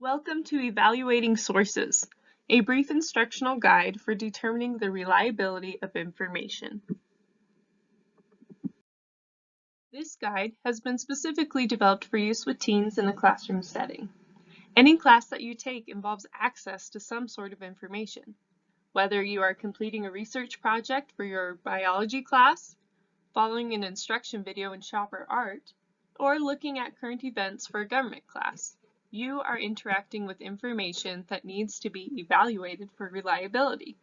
Welcome to Evaluating Sources, a brief instructional guide for determining the reliability of information. This guide has been specifically developed for use with teens in a classroom setting. Any class that you take involves access to some sort of information. Whether you are completing a research project for your biology class, following an instruction video in shop or art, or looking at current events for a government class. You are interacting with information that needs to be evaluated for reliability.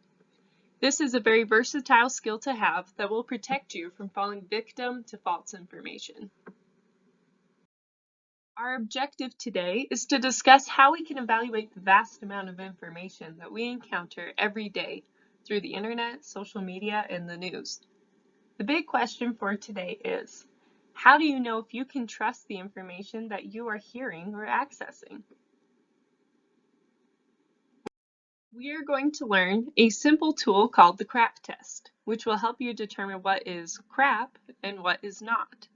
This is a very versatile skill to have that will protect you from falling victim to false information. Our objective today is to discuss how we can evaluate the vast amount of information that we encounter every day through the internet, social media, and the news. The big question for today is, how do you know if you can trust the information that you are hearing or accessing? We are going to learn a simple tool called the CRAP test, which will help you determine what is crap and what is not.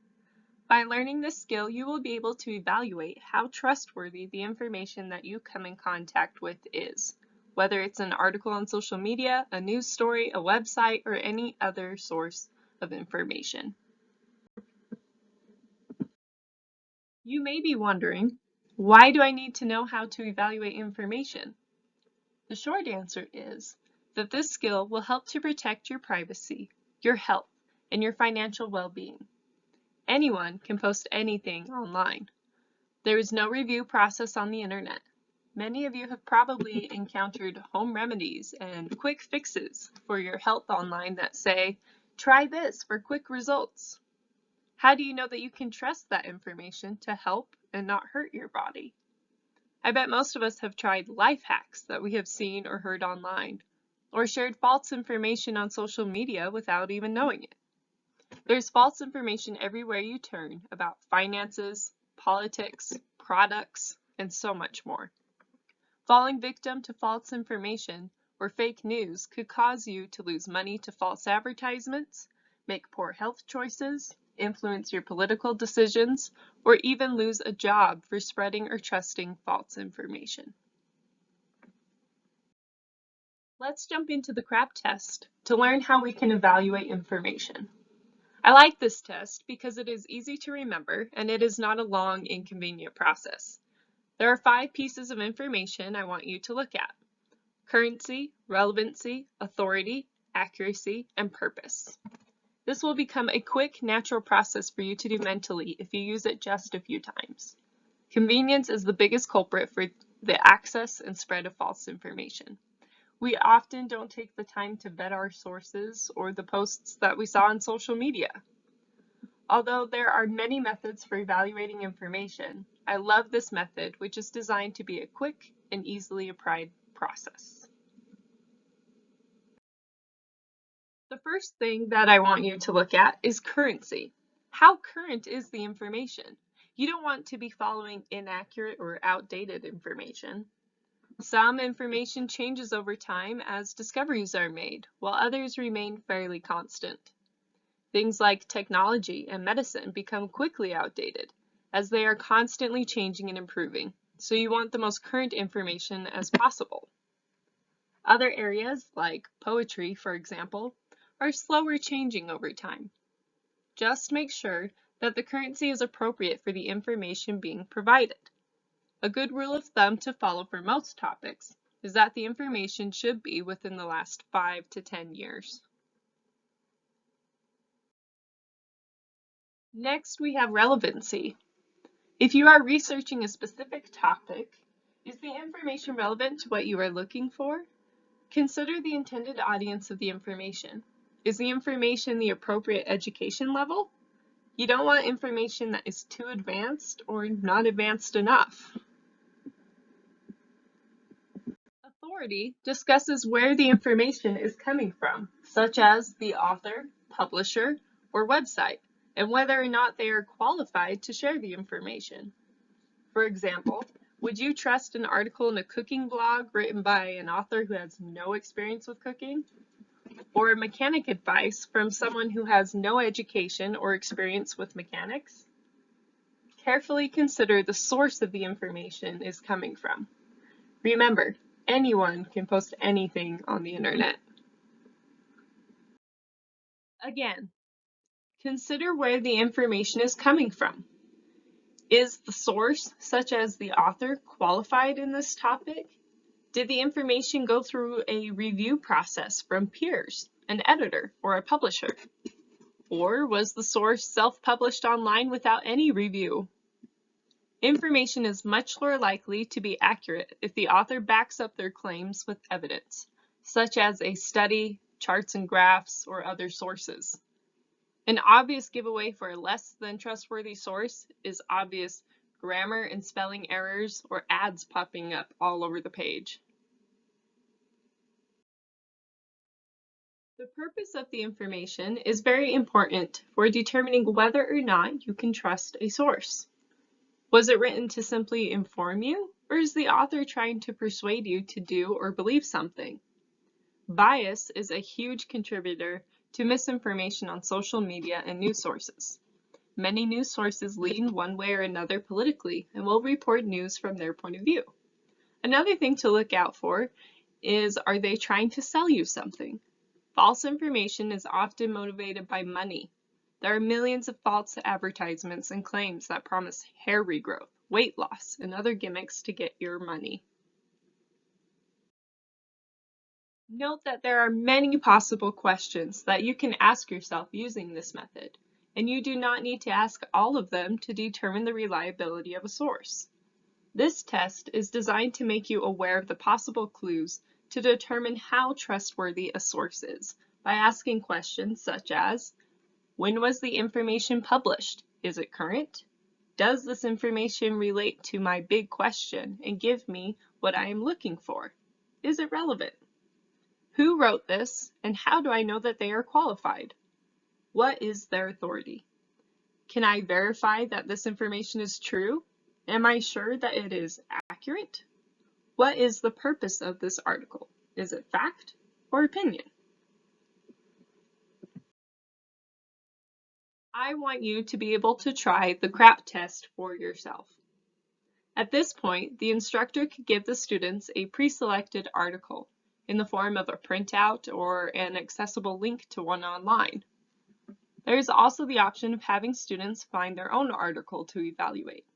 By learning this skill, you will be able to evaluate how trustworthy the information that you come in contact with is, whether it's an article on social media, a news story, a website, or any other source of information. You may be wondering, why do I need to know how to evaluate information? The short answer is that this skill will help to protect your privacy, your health, and your financial well-being. Anyone can post anything online. There is no review process on the internet. Many of you have probably encountered home remedies and quick fixes for your health online that say, try this for quick results. How do you know that you can trust that information to help and not hurt your body? I bet most of us have tried life hacks that we have seen or heard online, or shared false information on social media without even knowing it. There's false information everywhere you turn about finances, politics, products, and so much more. Falling victim to false information or fake news could cause you to lose money to false advertisements, make poor health choices, influence your political decisions, or even lose a job for spreading or trusting false information. Let's jump into the CRAP test to learn how we can evaluate information. I like this test because it is easy to remember and it is not a long, inconvenient process. There are 5 pieces of information I want you to look at: currency, relevancy, authority, accuracy, and purpose. This will become a quick, natural process for you to do mentally if you use it just a few times. Convenience is the biggest culprit for the access and spread of false information. We often don't take the time to vet our sources or the posts that we saw on social media. Although there are many methods for evaluating information, I love this method, which is designed to be a quick and easily applied process. The first thing that I want you to look at is currency. How current is the information? You don't want to be following inaccurate or outdated information. Some information changes over time as discoveries are made, while others remain fairly constant. Things like technology and medicine become quickly outdated, as they are constantly changing and improving, so you want the most current information as possible. Other areas, like poetry, for example, are slower changing over time. Just make sure that the currency is appropriate for the information being provided. A good rule of thumb to follow for most topics is that the information should be within the last 5 to 10 years. Next, we have relevancy. If you are researching a specific topic, is the information relevant to what you are looking for? Consider the intended audience of the information. Is the information the appropriate education level? You don't want information that is too advanced or not advanced enough. Authority discusses where the information is coming from, such as the author, publisher, or website, and whether or not they are qualified to share the information. For example, would you trust an article in a cooking blog written by an author who has no experience with cooking? Or mechanic advice from someone who has no education or experience with mechanics? carefully consider the source of the information is coming from. Remember, anyone can post anything on the internet. Again, consider where the information is coming from. Is the source, such as the author, qualified in this topic? Did the information go through a review process from peers, an editor, or a publisher? Or was the source self-published online without any review? Information is much more likely to be accurate if the author backs up their claims with evidence, such as a study, charts and graphs, or other sources. An obvious giveaway for a less than trustworthy source is obvious grammar and spelling errors or ads popping up all over the page. The purpose of the information is very important for determining whether or not you can trust a source. Was it written to simply inform you, or is the author trying to persuade you to do or believe something? Bias is a huge contributor to misinformation on social media and news sources. Many news sources lean one way or another politically and will report news from their point of view. Another thing to look out for is, are they trying to sell you something? False information is often motivated by money. There are millions of false advertisements and claims that promise hair regrowth, weight loss, and other gimmicks to get your money. Note that there are many possible questions that you can ask yourself using this method, and you do not need to ask all of them to determine the reliability of a source. This test is designed to make you aware of the possible clues to determine how trustworthy a source is by asking questions such as, when was the information published? Is it current? Does this information relate to my big question and give me what I am looking for? Is it relevant? Who wrote this, and how do I know that they are qualified? What is their authority? Can I verify that this information is true? Am I sure that it is accurate? What is the purpose of this article? Is it fact or opinion? I want you to be able to try the CRAP test for yourself. At this point, the instructor could give the students a pre-selected article in the form of a printout or an accessible link to one online. There is also the option of having students find their own article to evaluate.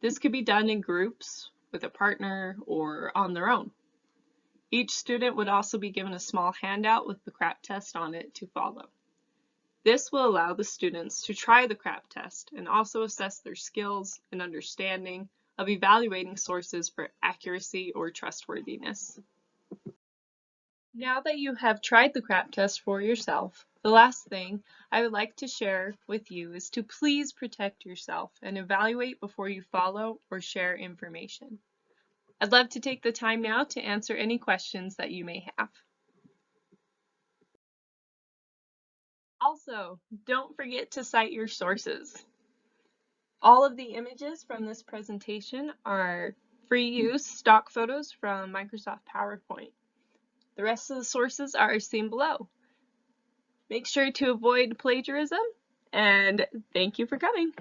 This could be done in groups, with a partner, or on their own. Each student would also be given a small handout with the CRAP test on it to follow. This will allow the students to try the CRAP test and also assess their skills and understanding of evaluating sources for accuracy or trustworthiness. Now that you have tried the CRAP test for yourself, the last thing I would like to share with you is to please protect yourself and evaluate before you follow or share information. I'd love to take the time now to answer any questions that you may have. Also, don't forget to cite your sources. All of the images from this presentation are free use stock photos from Microsoft PowerPoint. The rest of the sources are seen below. Make sure to avoid plagiarism, and thank you for coming.